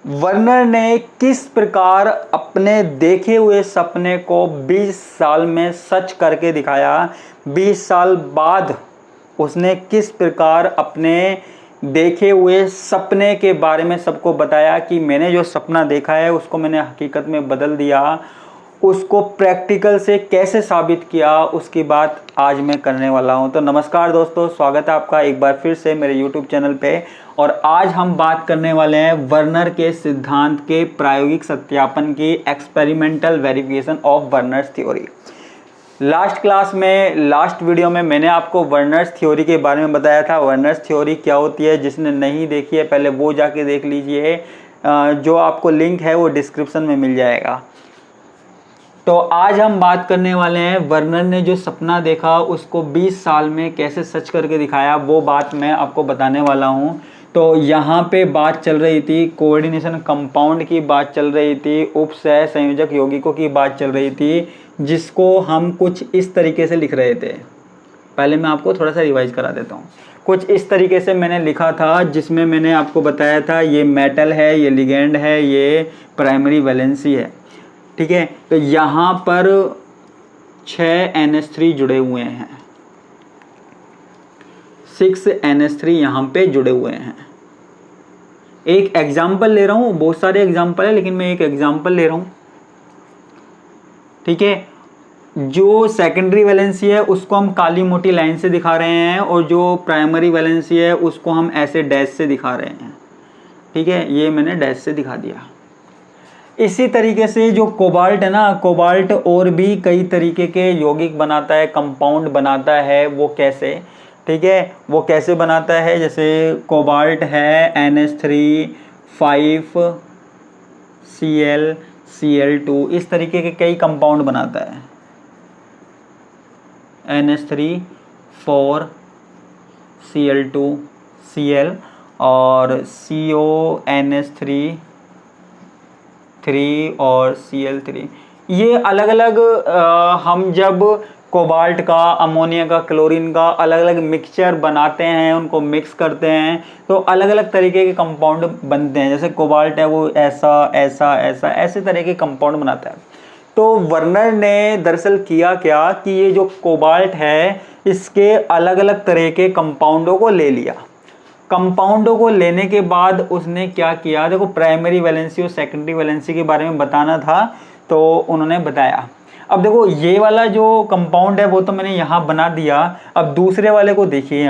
Werner ने किस प्रकार अपने देखे हुए सपने को 20 साल में सच करके दिखाया। 20 साल बाद उसने किस प्रकार अपने देखे हुए सपने के बारे में सबको बताया कि मैंने जो सपना देखा है उसको मैंने हकीकत में बदल दिया। उसको प्रैक्टिकल से कैसे साबित किया, उसकी बात आज मैं करने वाला हूं। तो नमस्कार दोस्तों, स्वागत है आपका एक बार फिर से मेरे YouTube चैनल पे। और आज हम बात करने वाले हैं वर्नर के सिद्धांत के प्रायोगिक सत्यापन की, experimental verification of Werner's theory. Last class में, लास्ट वीडियो में मैंने आपको वर्नर्स थ्योरी के बारे में बताया था। वर्नर्स थ्योरी क्या होती है, जिसने नहीं देखी है पहले वो जाके देख लीजिए। जो आपको लिंक है वो डिस्क्रिप्शन में मिल जाएगा। तो आज हम बात करने वाले हैं वर्नर ने जो सपना देखा उसको 20 साल में कैसे सच करके दिखाया, वो बात मैं आपको बताने वाला हूं। तो यहाँ पे बात चल रही थी कोऑर्डिनेशन कंपाउंड की, बात चल रही थी उपसह संयोजक यौगिकों की बात चल रही थी, जिसको हम कुछ इस तरीके से लिख रहे थे। पहले मैं आपको थोड़ा सा रिवाइज करा देता हूँ। कुछ इस तरीके से मैंने लिखा था, जिसमें मैंने आपको बताया था ये मेटल है, ये लिगेंड है, ये प्राइमरी वैलेंसी है। ठीक है, तो यहाँ पर 6 NH3 जुड़े हुए हैं, 6 NH3 यहाँ पे जुड़े हुए हैं। एक एग्जाम्पल ले रहा हूँ, बहुत सारे एग्जाम्पल है लेकिन मैं एक एग्जाम्पल ले रहा हूँ। ठीक है, जो सेकेंडरी वैलेंसी है उसको हम काली मोटी लाइन से दिखा रहे हैं, और जो प्राइमरी वैलेंसी है उसको हम ऐसे डैश से दिखा रहे हैं। ठीक है, ये मैंने डैश से दिखा दिया। इसी तरीके से जो कोबाल्ट है ना, कोबाल्ट और भी कई तरीके के यौगिक बनाता है, कंपाउंड बनाता है। वो कैसे, ठीक है, वो कैसे बनाता है, जैसे कोबाल्ट है NH3 5Cl Cl2, इस तरीके के कई कंपाउंड बनाता है। NH3 4Cl2 Cl और CONH3 3 और Cl3, ये अलग अलग हम जब कोबाल्ट का, अमोनिया का, क्लोरीन का अलग अलग मिक्सचर बनाते हैं, उनको मिक्स करते हैं तो अलग अलग तरीके के कंपाउंड बनते हैं। जैसे कोबाल्ट है वो ऐसा ऐसा ऐसा ऐसे तरह के कंपाउंड बनाता है। तो वर्नर ने दरअसल किया क्या कि ये जो कोबाल्ट है इसके अलग अलग तरह के कंपाउंडों को ले लिया। कंपाउंडों को लेने के बाद उसने क्या किया, देखो प्राइमरी वैलेंसी और सेकेंडरी वैलेंसी के बारे में बताना था तो उन्होंने बताया। अब देखो ये वाला जो कंपाउंड है वो तो मैंने यहाँ बना दिया। अब दूसरे वाले को देखिए,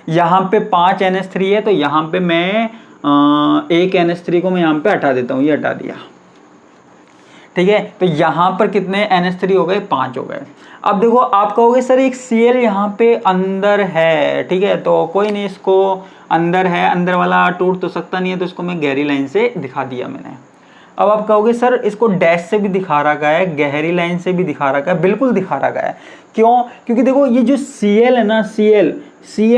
यहाँ पे 5 NH3 है, तो यहाँ पे मैं एक NH3 को मैं यहाँ पे हटा देता हूँ, ये हटा दिया। ठीक है, तो यहाँ पर कितने NH3 हो गए, 5 हो गए। अब देखो आप कहोगे सर एक Cl यहाँ पे अंदर है, ठीक है, तो कोई नहीं, इसको अंदर है, अंदर वाला टूट तो सकता नहीं है, तो इसको मैं गहरी लाइन से दिखा दिया मैंने। अब आप कहोगे सर इसको डैश से भी दिखा रखा है, गहरी लाइन से भी दिखा रखा है। बिल्कुल दिखा रखा है, क्यों? क्योंकि देखो ये जो Cl है ना, Cl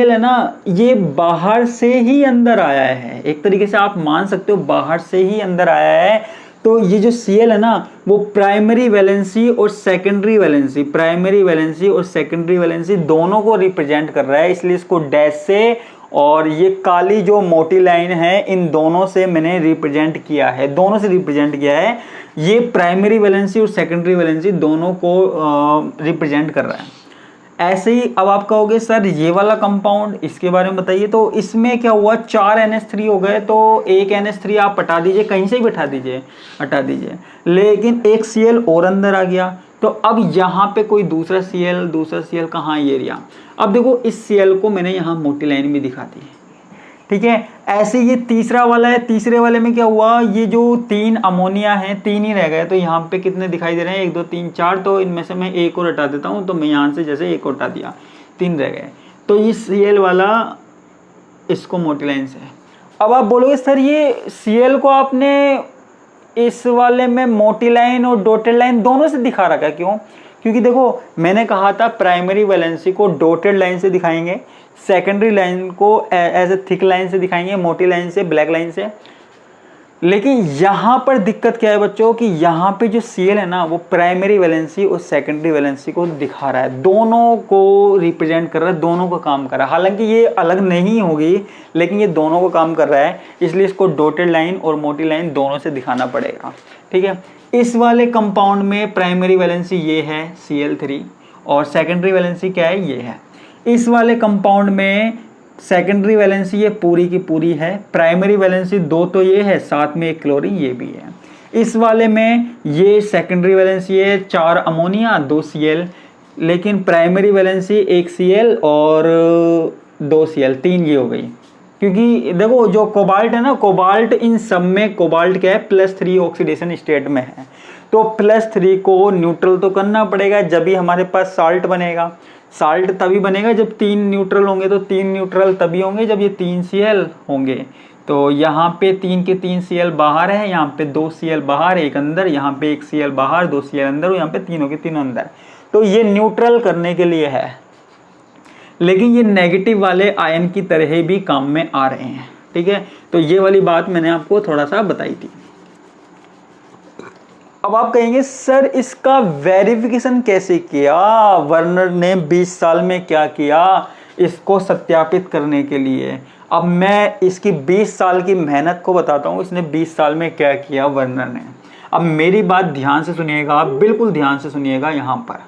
है ना, ये बाहर से ही अंदर आया है। एक तरीके से आप मान सकते हो बाहर से ही अंदर आया है। तो ये जो Cl है ना वो प्राइमरी वैलेंसी और सेकेंडरी वैलेंसी, प्राइमरी वैलेंसी और सेकेंडरी वैलेंसी दोनों को रिप्रेजेंट कर रहा है, इसलिए इसको डैश से और ये काली जो मोटी लाइन है इन दोनों से मैंने रिप्रेजेंट किया है, दोनों से रिप्रेजेंट किया है। ये प्राइमरी वैलेंसी और सेकेंडरी वैलेंसी दोनों को रिप्रेजेंट कर रहा है। ऐसे ही अब आप कहोगे सर ये वाला कंपाउंड, इसके बारे में बताइए। तो इसमें क्या हुआ, 4 NH3 हो गए, तो एक NH3 आप हटा दीजिए, कहीं से भी हटा दीजिए, हटा दीजिए, लेकिन एक Cl और अंदर आ गया। तो अब यहाँ पे कोई दूसरा Cl कहाँ, ये रहा। अब देखो इस Cl को मैंने यहाँ मोटी लाइन भी दिखा दी। ठीक है, ऐसे ये तीसरा वाला है, तीसरे वाले में क्या हुआ, ये जो 3 अमोनिया है 3 ही रह गए, तो यहाँ पे कितने दिखाई दे रहे हैं, 1 2 3 4, तो इनमें से मैं एक और हटा देता हूँ। तो मैं यहाँ से जैसे एक और हटा दिया, 3 रह गए, तो ये Cl वाला इसको मोटी लाइन से। अब आप बोलोगे सर ये Cl को आपने इस वाले में मोटी लाइन और डॉटेड लाइन दोनों से दिखा रखा है, क्यों? क्योंकि देखो मैंने कहा था प्राइमरी वैलेंसी को डॉटेड लाइन से दिखाएंगे, सेकेंडरी लाइन को एज ए थिक लाइन से दिखाएंगे, मोटी लाइन से, ब्लैक लाइन से। लेकिन यहाँ पर दिक्कत क्या है बच्चों कि यहाँ पे जो Cl है ना वो प्राइमरी वैलेंसी और सेकेंडरी वैलेंसी को दिखा रहा है, दोनों को रिप्रेजेंट कर रहा है, दोनों को काम कर रहा है। हालांकि ये अलग नहीं होगी लेकिन ये दोनों को काम कर रहा है, इसलिए इसको डॉटेड लाइन और मोटी लाइन दोनों से दिखाना पड़ेगा। ठीक है, इस वाले कंपाउंड में प्राइमरी वैलेंसी ये है Cl3 और सेकेंडरी वैलेंसी क्या है, ये है। इस वाले कंपाउंड में सेकेंडरी वैलेंसी ये पूरी की पूरी है, प्राइमरी वैलेंसी 2 तो ये है, साथ में एक क्लोरीन ये भी है। इस वाले में ये सेकेंडरी वैलेंसी है 4 अमोनिया 2 Cl, लेकिन प्राइमरी वैलेंसी 1 Cl और 2 Cl 3 ये हो गई। क्योंकि देखो जो कोबाल्ट है ना, कोबाल्ट इन सब में कोबाल्ट क्या है +3 ऑक्सीडेशन स्टेट में है, तो +3 को न्यूट्रल तो करना पड़ेगा, जब भी हमारे पास साल्ट बनेगा। साल्ट तभी बनेगा जब 3 न्यूट्रल होंगे, तो 3 न्यूट्रल तभी होंगे जब ये 3 Cl होंगे। तो यहाँ पे 3 के 3 Cl बाहर है, यहाँ पे 2 Cl बाहर 1 अंदर, यहाँ पे 1 Cl बाहर 2 Cl अंदर, और यहाँ पे तीनों के तीनों अंदर। तो ये न्यूट्रल करने के लिए है, लेकिन ये नेगेटिव वाले आयन की तरह भी काम में आ रहे हैं। ठीक है, तो ये वाली बात मैंने आपको थोड़ा सा बताई थी। अब आप कहेंगे सर इसका वेरिफिकेशन कैसे किया, वर्नर ने 20 साल में क्या किया इसको सत्यापित करने के लिए। अब मैं इसकी 20 साल की मेहनत को बताता हूँ, इसने 20 साल में क्या किया वर्नर ने। अब मेरी बात ध्यान से सुनिएगा, बिल्कुल ध्यान से सुनिएगा यहाँ पर।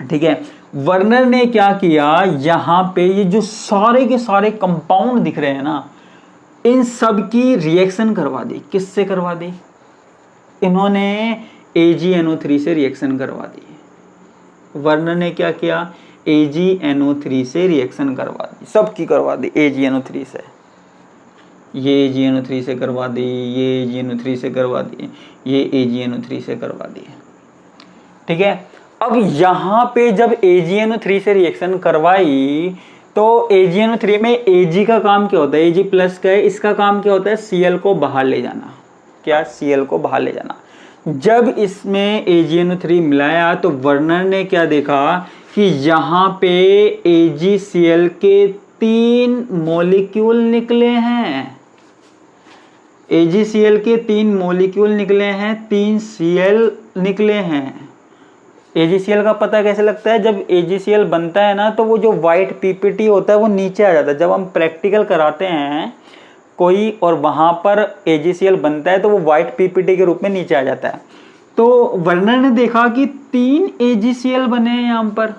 ठीक है, वर्नर ने क्या किया, यहाँ पे ये जो सारे के सारे कंपाउंड दिख रहे हैं ना, इन सब की रिएक्शन करवा दी। किससे करवा दी, इन्होंने AgNO3 से रिएक्शन करवा दी। वर्नर ने क्या किया, AgNO3 से रिएक्शन करवा दी, सबकी करवा दी AgNO3 से। ये AgNO3 से करवा दी, ये AgNO3 से करवा दी, ये AgNO3 से करवा दी। ठीक है, अब यहाँ पे जब AgNO3 से रिएक्शन करवाई तो AgNO3 में Ag का काम क्या होता है, Ag+ का है, इसका काम क्या होता है, Cl को बाहर ले जाना। क्या, Cl को बाहर ले जाना। जब इसमें AgNO3 मिलाया तो वर्नर ने क्या देखा कि यहाँ पे AgCl के 3 मॉलिक्यूल निकले हैं, AgCl के 3 मॉलिक्यूल निकले हैं, 3 Cl निकले हैं। AgCl का पता कैसे लगता है, जब AgCl बनता है ना तो वो जो वाइट पीपीटी होता है वो नीचे आ जाता है। जब हम प्रैक्टिकल कराते हैं कोई और वहाँ पर AgCl बनता है तो वो वाइट पीपीटी के रूप में नीचे आ जाता है। तो वर्नर ने देखा कि 3 AgCl बने हैं यहाँ पर।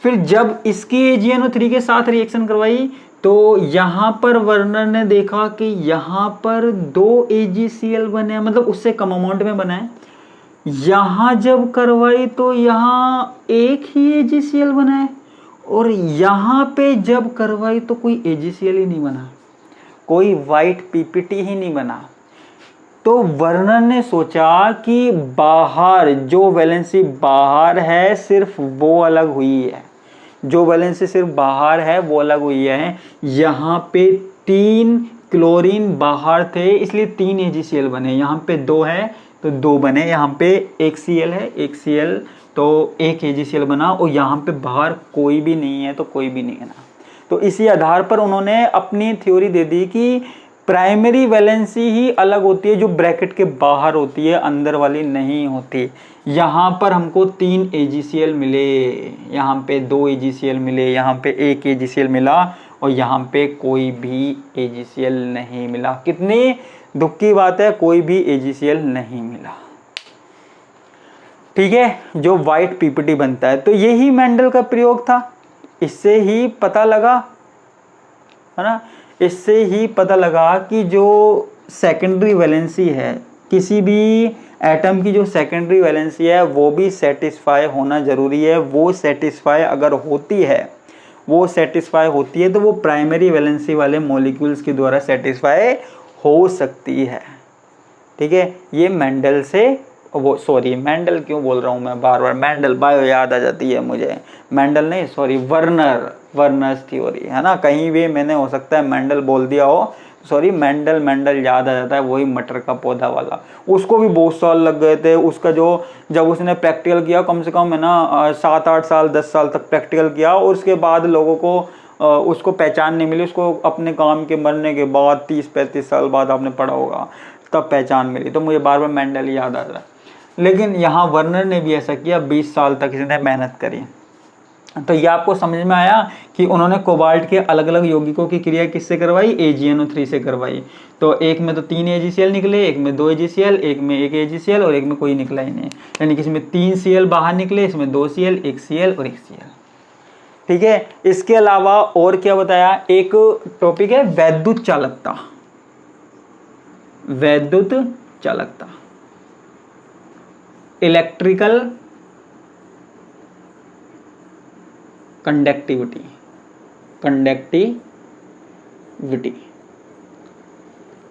फिर जब इसकी AgNO3 के साथ रिएक्शन करवाई तो यहाँ पर वर्नर ने देखा कि यहाँ पर 2 AgCl बने हैं, मतलब उससे कम अमाउंट में बना है। यहाँ जब करवाई तो यहाँ एक ही AgCl बना है, और यहाँ पे जब करवाई तो कोई AgCl ही नहीं बना, कोई वाइट पीपीटी ही नहीं बना। तो वर्नर ने सोचा कि बाहर जो वैलेंसी बाहर है सिर्फ वो अलग हुई है, जो वैलेंसी सिर्फ बाहर है वो अलग हुई है। यहाँ पे 3 क्लोरीन बाहर थे इसलिए 3 AgCl बने, यहाँ पे 2 है तो 2 बने, यहाँ पे 1 Cl है 1 Cl तो 1 AgCl बना, और यहाँ पे बाहर कोई भी नहीं है तो कोई भी नहीं है ना। तो इसी आधार पर उन्होंने अपनी थ्योरी दे दी कि प्राइमरी वैलेंसी ही अलग होती है जो ब्रैकेट के बाहर होती है, अंदर वाली नहीं होती। यहाँ पर हमको 3 AgCl मिले, यहाँ पे 2 AgCl मिले, यहाँ पे 1 AgCl मिला, और यहाँ पे कोई भी AgCl नहीं मिला। कितनी दुख की बात है, कोई भी AgCl नहीं मिला। ठीक है, जो वाइट पीपीटी बनता है। तो यही मेंडल का प्रयोग था, इससे ही पता लगा, है ना, इससे ही पता लगा कि जो सेकेंडरी वैलेंसी है, किसी भी एटम की जो सेकेंडरी वैलेंसी है वो भी सेटिस्फाई होना ज़रूरी है। वो सेटिस्फाई अगर होती है, वो सेटिस्फाई होती है तो वो प्राइमरी वैलेंसी वाले मॉलिक्यूल्स के द्वारा सेटिस्फाई हो सकती है। ठीक है, ये मेंडल से, वो सॉरी मेंडल क्यों बोल रहा हूँ मैं बार बार, मेंडल बायो याद आ जाती है मुझे, मेंडल नहीं सॉरी वर्नर्स थ्योरी, है ना, कहीं भी मैंने हो सकता है मेंडल बोल दिया हो, सॉरी मेंडल याद आ जाता है, वही मटर का पौधा वाला। उसको भी बहुत साल लग गए थे, उसका जो जब उसने प्रैक्टिकल किया कम से कम है ना 7-8 साल 10 साल तक प्रैक्टिकल किया, और उसके बाद लोगों को उसको पहचान नहीं मिली, उसको अपने काम के मरने के बाद 30-35 साल बाद आपने पढ़ा होगा तब पहचान मिली। तो मुझे बार बार मेंडल याद आ रहा है। लेकिन यहाँ वर्नर ने भी ऐसा किया, 20 साल तक इसने मेहनत करी। तो ये आपको समझ में आया कि उन्होंने कोबाल्ट के अलग अलग यौगिकों की क्रिया किससे करवाई, AgNO3 से करवाई। तो एक में तो 3 AgCl निकले, एक में 2 AgCl, एक में 1 AgCl और एक में कोई निकला ही नहीं। यानी कि इसमें 3 Cl बाहर निकले, इसमें 2 Cl, 1 Cl और 1 Cl। ठीक है। इसके अलावा और क्या बताया, एक टॉपिक है वैद्युत चालकता। वैद्युत चालकता, इलेक्ट्रिकल कंडक्टिविटी,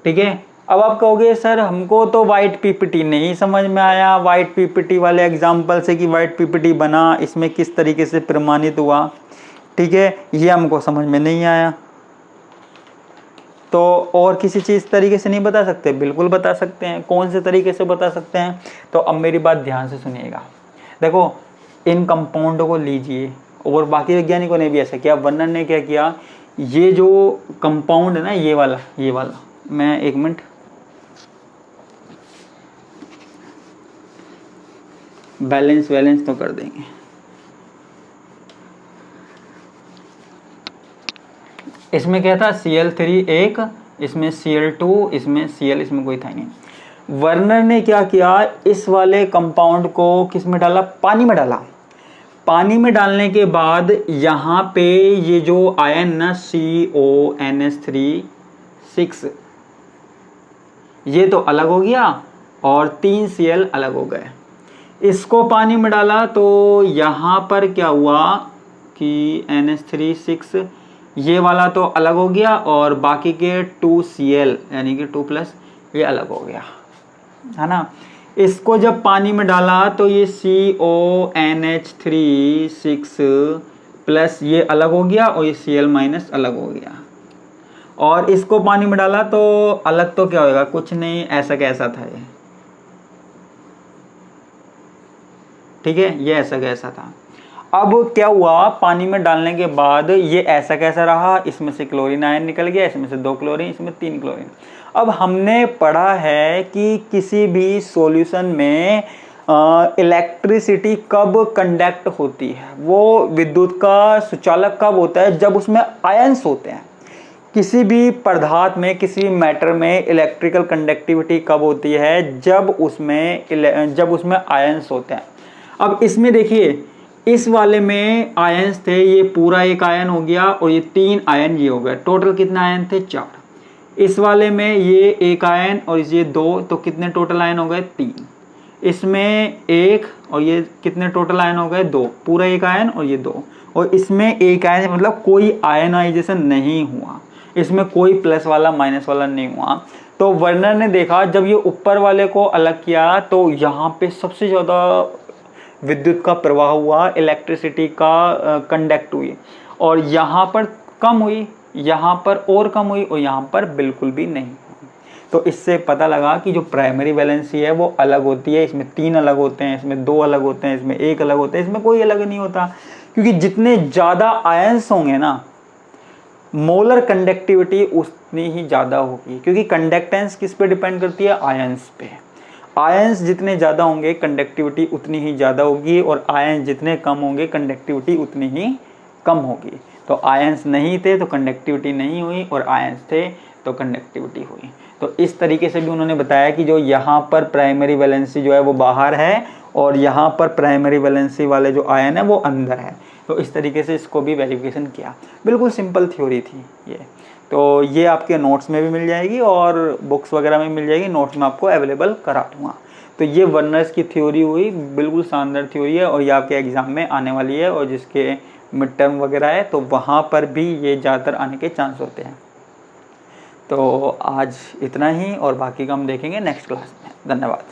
ठीक है। अब आप कहोगे सर हमको तो व्हाइट पीपीटी नहीं समझ में आया, व्हाइट पीपीटी वाले एग्जाम्पल से कि व्हाइट पीपीटी बना, इसमें किस तरीके से प्रमाणित हुआ, ठीक है, ये हमको समझ में नहीं आया। तो और किसी चीज़ तरीके से नहीं बता सकते? बिल्कुल बता सकते हैं। कौन से तरीके से बता सकते हैं? तो अब मेरी बात ध्यान से सुनिएगा। देखो, इन कंपाउंडों को लीजिए, और बाकी वैज्ञानिकों ने भी ऐसा किया। वर्नर ने क्या किया, ये जो कंपाउंड है ना, ये वाला मैं 1 मिनट बैलेंस तो कर देंगे। इसमें क्या था, Cl3 एक, इसमें Cl2, इसमें Cl, इसमें कोई था नहीं। वर्नर ने क्या किया, इस वाले कंपाउंड को किस में डाला, पानी में डाला। पानी में डालने के बाद यहाँ पे ये जो आयन ना CONH3 ये तो अलग हो गया और 3 Cl अलग हो गए। इसको पानी में डाला तो यहाँ पर क्या हुआ कि NH3 ये वाला तो अलग हो गया और बाकी के 2 Cl यानी कि 2+ ये अलग हो गया, है ना। इसको जब पानी में डाला तो ये CONH3 ये अलग हो गया और ये Cl- अलग हो गया। और इसको पानी में डाला तो अलग तो क्या होगा, कुछ नहीं, ऐसा कैसा था ये, ठीक है, ये ऐसा कैसा था। अब क्या हुआ, पानी में डालने के बाद ये ऐसा कैसा रहा, इसमें से क्लोरीन आयन निकल गया, इसमें से 2 क्लोरीन, इसमें 3 क्लोरीन। अब हमने पढ़ा है कि किसी भी सॉल्यूशन में इलेक्ट्रिसिटी कब कंडक्ट होती है, वो विद्युत का सुचालक कब होता है, जब उसमें आयंस होते हैं। किसी भी पदार्थ में, किसी मैटर में इलेक्ट्रिकल कंडक्टिविटी कब होती है, जब उसमें आयंस होते हैं। अब इसमें देखिए, इस वाले में आयंस थे, ये पूरा एक आयन हो गया और ये 3 आयन ये हो गए। टोटल कितने आयन थे, 4। इस वाले में ये 1 आयन और ये 2, तो कितने टोटल आयन हो गए, 3। इसमें 1 और ये कितने टोटल आयन हो गए, 2, पूरा 1 आयन और ये 2। और इसमें 1 आयन मतलब कोई आयनाइजेशन नहीं हुआ, इसमें कोई प्लस वाला माइनस वाला नहीं हुआ। तो वर्नर ने देखा जब ये ऊपर वाले को अलग किया तो यहाँ पे सबसे ज़्यादा विद्युत का प्रवाह हुआ, इलेक्ट्रिसिटी का कंडक्ट हुई, और यहाँ पर कम हुई, यहाँ पर और कम हुई और यहाँ पर बिल्कुल भी नहीं। तो इससे पता लगा कि जो प्राइमरी वैलेंसी है वो अलग होती है। इसमें 3 अलग होते हैं, इसमें 2 अलग होते हैं, इसमें 1 अलग होता है, इसमें कोई अलग नहीं होता। क्योंकि जितने ज़्यादा आयंस होंगे ना, मोलर कंडक्टिविटी उतनी ही ज़्यादा होगी। क्योंकि कंडक्टेंस किस पे डिपेंड करती है, आयंस पे। आयंस जितने ज़्यादा होंगे कंडक्टिविटी उतनी ही ज़्यादा होगी, और आयंस जितने कम होंगे कंडक्टिविटी उतनी ही कम होगी। तो आयंस नहीं थे तो कंडक्टिविटी नहीं हुई, और आयंस थे तो कंडक्टिविटी हुई। तो इस तरीके से भी उन्होंने बताया कि जो यहाँ पर प्राइमरी वैलेंसी जो है वो बाहर है, और यहाँ पर प्राइमरी वैलेंसी वाले जो आयन है वो अंदर है। तो इस तरीके से इसको भी वेरिफिकेशन किया। बिल्कुल सिंपल थ्योरी थी ये। तो ये आपके नोट्स में भी मिल जाएगी और बुक्स वगैरह में मिल जाएगी, नोट्स में आपको अवेलेबल करा दूँगा। तो ये वर्नर्स की थ्योरी हुई, बिल्कुल शानदार थ्योरी है, और ये आपके एग्ज़ाम में आने वाली है, और जिसके मिड टर्म वगैरह है तो वहाँ पर भी ये ज़्यादातर आने के चांस होते हैं। तो आज इतना ही, और बाकी का हम देखेंगे नेक्स्ट क्लास में। धन्यवाद।